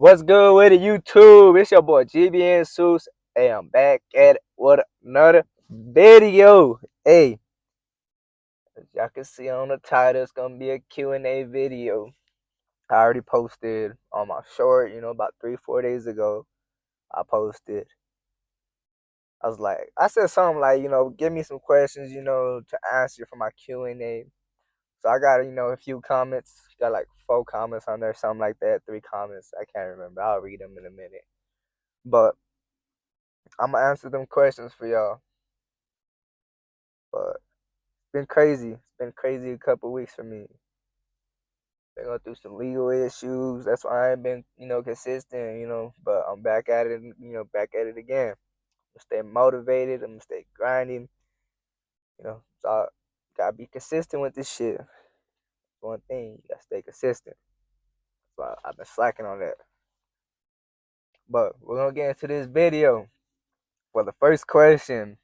What's good with it, YouTube? It's your boy GBN Seuss. Hey, I'm back at it with another video. Hey, as y'all can see on the title, it's gonna be a Q&A video. I already posted on my short, about 3-4 days ago. I posted. I said something like, give me some questions, to answer for my Q&A. So I got, a few comments. Got like 4 comments on there, something like that. 3 comments. I can't remember. I'll read them in a minute. But I'm gonna answer them questions for y'all. But it's been crazy. It's been crazy a couple weeks for me. Been going through some legal issues. That's why I ain't been, consistent, But I'm back at it, back at it again. I'm stay motivated. I'm gonna stay grinding. So I gotta be consistent with this shit. One thing, you gotta stay consistent. So I've been slacking on that. But we're gonna get into this video. For the first question,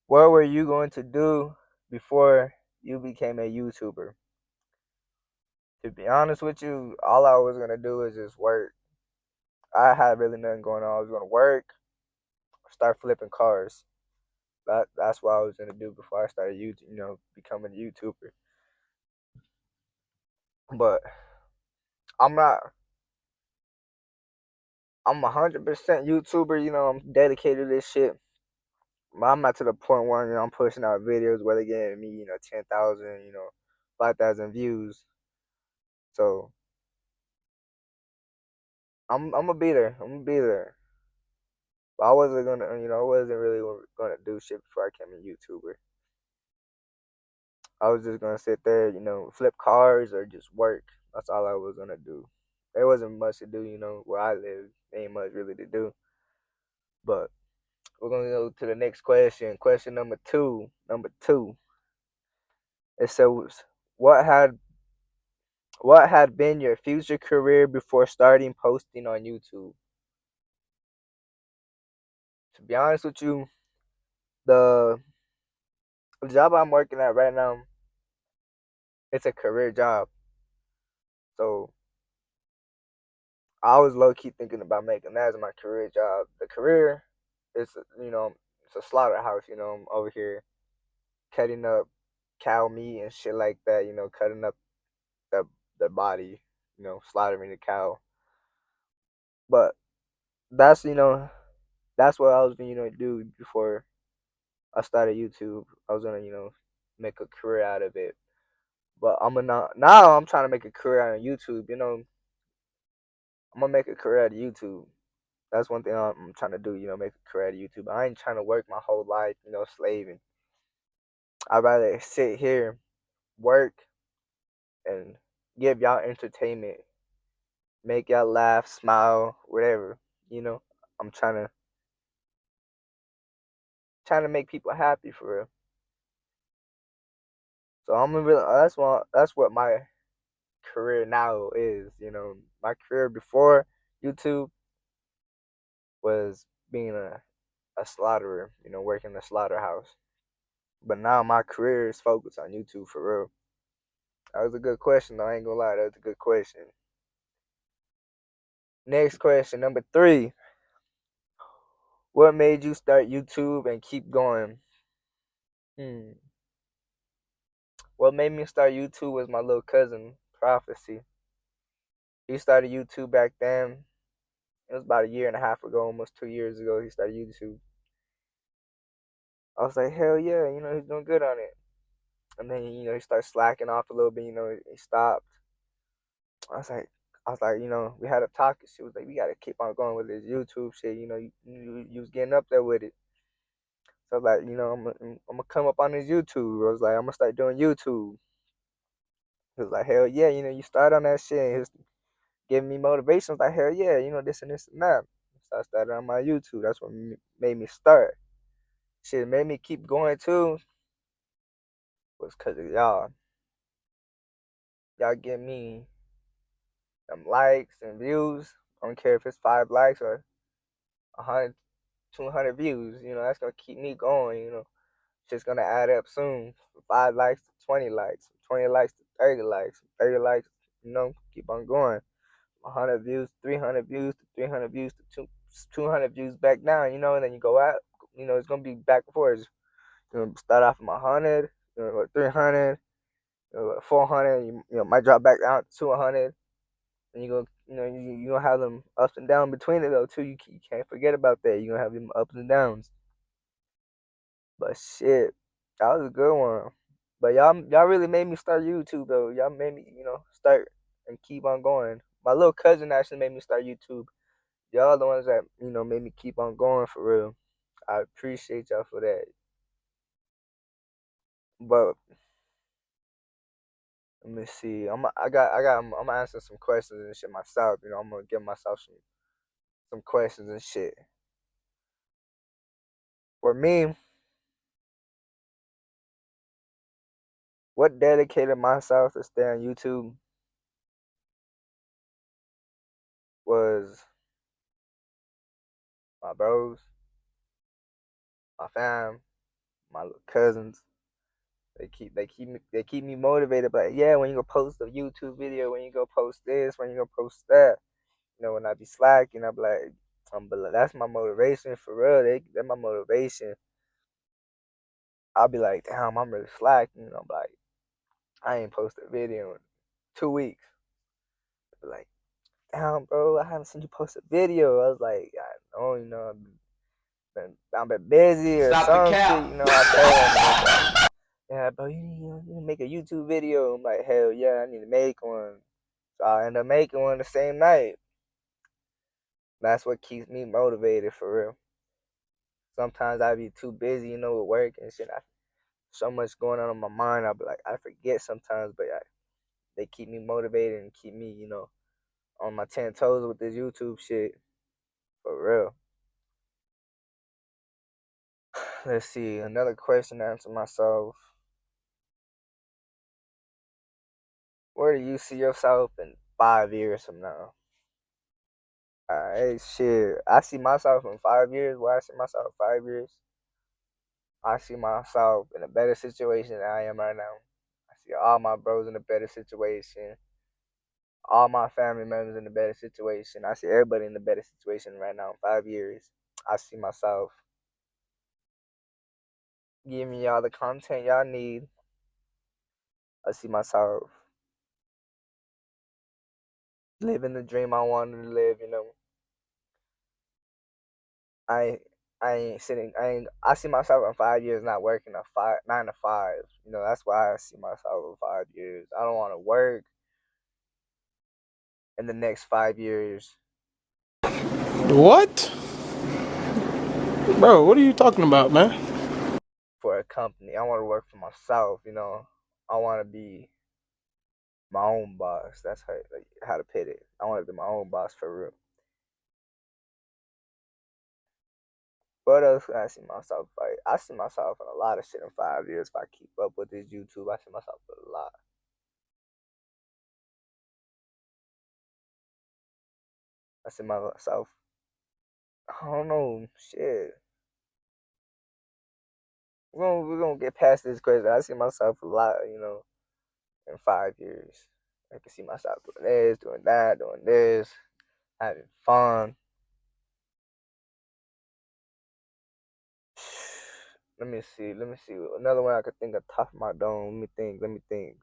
what were you going to do before you became a YouTuber? To be honest with you, all I was gonna do is just work. I had really nothing going on. I was gonna work, start flipping cars. That's what I was gonna do before I started becoming a YouTuber. But I'm not. I'm 100% YouTuber. I'm dedicated to this shit. But I'm not to the point where I'm pushing out videos where they getting me 10,000, 5,000 views. So I'm gonna be there. I'm gonna be there. But I wasn't gonna, I wasn't really gonna do shit before I became a YouTuber. I was just gonna sit there, flip cars or just work. That's all I was gonna do. There wasn't much to do, where I live. There ain't much really to do. But we're gonna go to the next question. Question number two. Number two. It says, what had what had been your future career before starting posting on YouTube? To be honest with you, the job I'm working at right now, it's a career job. So I was low key thinking about making that as my career job. The career is, it's a slaughterhouse. I'm over here cutting up cow meat and shit like that. Cutting up the the body. Slaughtering the cow. But that's that's what I was gonna do before I started YouTube. I was gonna make a career out of it. But now I'm trying to make a career out of YouTube. I'm gonna make a career out of YouTube. That's one thing I'm trying to do, make a career out of YouTube. I ain't trying to work my whole life, slaving. I'd rather sit here, work, and give y'all entertainment, make y'all laugh, smile, whatever. You know, I'm trying to make people happy for real. So I'm gonna really that's what my career now is. My career before YouTube was being a slaughterer. Working in a slaughterhouse. But now my career is focused on YouTube for real. That was a good question, though. I ain't gonna lie, that was a good question. Next question, number 3. What made you start YouTube and keep going? Hmm. What made me start YouTube was my little cousin, Prophecy. He started YouTube back then. It was about a year and a half ago, almost 2 years ago. He started YouTube. I was like, hell yeah, he's doing good on it. And then he started slacking off a little bit. He stopped. I was like, we had a talk. And she was like, we gotta keep on going with this YouTube shit. You was getting up there with it. So I was like, I'm gonna come up on this YouTube. I was like, I'm gonna start doing YouTube. He was like, hell yeah, you start on that shit. He was giving me motivation. I was like, hell yeah, this and this and that. So I started on my YouTube. That's what made me start. Shit made me keep going too. Was cause of y'all. Y'all give me them likes and views. I don't care if it's 5 likes or 100, 200 views. That's gonna keep me going. It's just gonna add up soon. From 5 likes to 20 likes, 20 likes to 30 likes, 30 likes. Keep on going. 100 views, 300 views, to 300 views, to 200 views back down, and then you go out, it's going to be back and forth. Start off from 100, 300, 400, might drop back down to 100, and you gonna have them ups and downs between it though too. You can't forget about that. You're gonna have them ups and downs. But shit, that was a good one. But y'all really made me start YouTube though. Y'all made me start and keep on going. My little cousin actually made me start YouTube. Y'all the ones that made me keep on going for real. I appreciate y'all for that. But let me see. I'm gonna answer some questions and shit myself. I'm gonna give myself some questions and shit. For me, what dedicated myself to stay on YouTube was my bros, my fam, my little cousins. They keep me motivated. But yeah, when you go post a YouTube video, when you go post this, when you go post that, when I be slacking, I be like, but that's my motivation for real. They're my motivation. I'll be like, damn, I'm really slacking. I'm like, I ain't posted a video in 2 weeks. Be like, damn, bro, I haven't seen you post a video. I was like, I know, I've been busy or Stop the some cap. shit. I tell them, and they be like, yeah, bro, you need to make a YouTube video. I'm like, hell yeah, I need to make one. So I end up making one the same night. That's what keeps me motivated for real. Sometimes I be too busy, with work and shit. So much going on in my mind. I be like, I forget sometimes, but they keep me motivated and keep me, on my 10 toes with this YouTube shit. For real. Let's see, another question to answer myself. Where do you see yourself in 5 years from now? Hey, shit. I see myself in 5 years. Where I see myself in 5 years, I see myself in a better situation than I am right now. I see all my bros in a better situation. All my family members in a better situation. I see everybody in a better situation right now in 5 years. I see myself giving y'all the content y'all need. I see myself living the dream I wanted to live. I I ain't sitting. I see myself in 5 years not working a 9 to 5. That's why I see myself in 5 years. I don't want to work in the next 5 years What? Bro, what are you talking about, man? for a company. I want to work for myself. I want to be my own boss. That's how to put it. I want to be my own boss for real. What else can I see myself like? I see myself in a lot of shit in 5 years if I keep up with this YouTube. I see myself in a lot. I see myself. I don't know. Shit. We're gonna get past this question. I see myself a lot, in 5 years. I can see myself doing this, doing that, doing this, having fun. Let me see. Let me see. Another one I could think of top of my dome. Let me think. Let me think.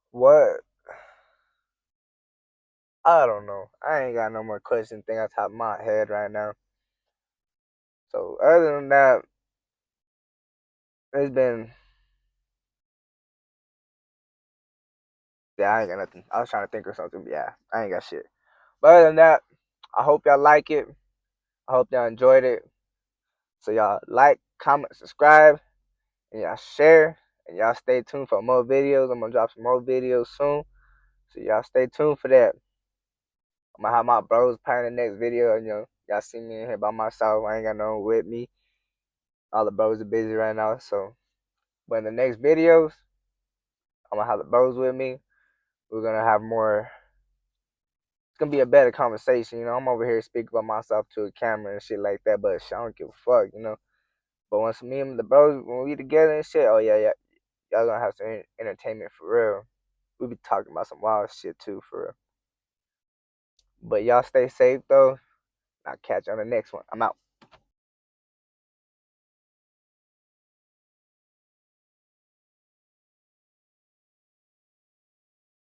What? I don't know. I ain't got no more question thing on top of my head right now. So other than that, it's been. Yeah, I ain't got nothing. I was trying to think of something. But yeah, I ain't got shit. But other than that, I hope y'all like it. I hope y'all enjoyed it. So y'all like, comment, subscribe, and y'all share, and y'all stay tuned for more videos. I'm gonna drop some more videos soon. So y'all stay tuned for that. I'm gonna have my bros part in the next video. Y'all see me in here by myself. I ain't got no one with me. All the bros are busy right now. So, but in the next videos, I'm gonna have the bros with me. We're gonna have more. It's gonna be a better conversation. I'm over here speaking about myself to a camera and shit like that. But shit, I don't give a fuck. But once me and the bros, when we together and shit, oh yeah, yeah, y'all gonna have some entertainment for real. We be talking about some wild shit too, for real. But y'all stay safe though. I'll catch you on the next one. I'm out.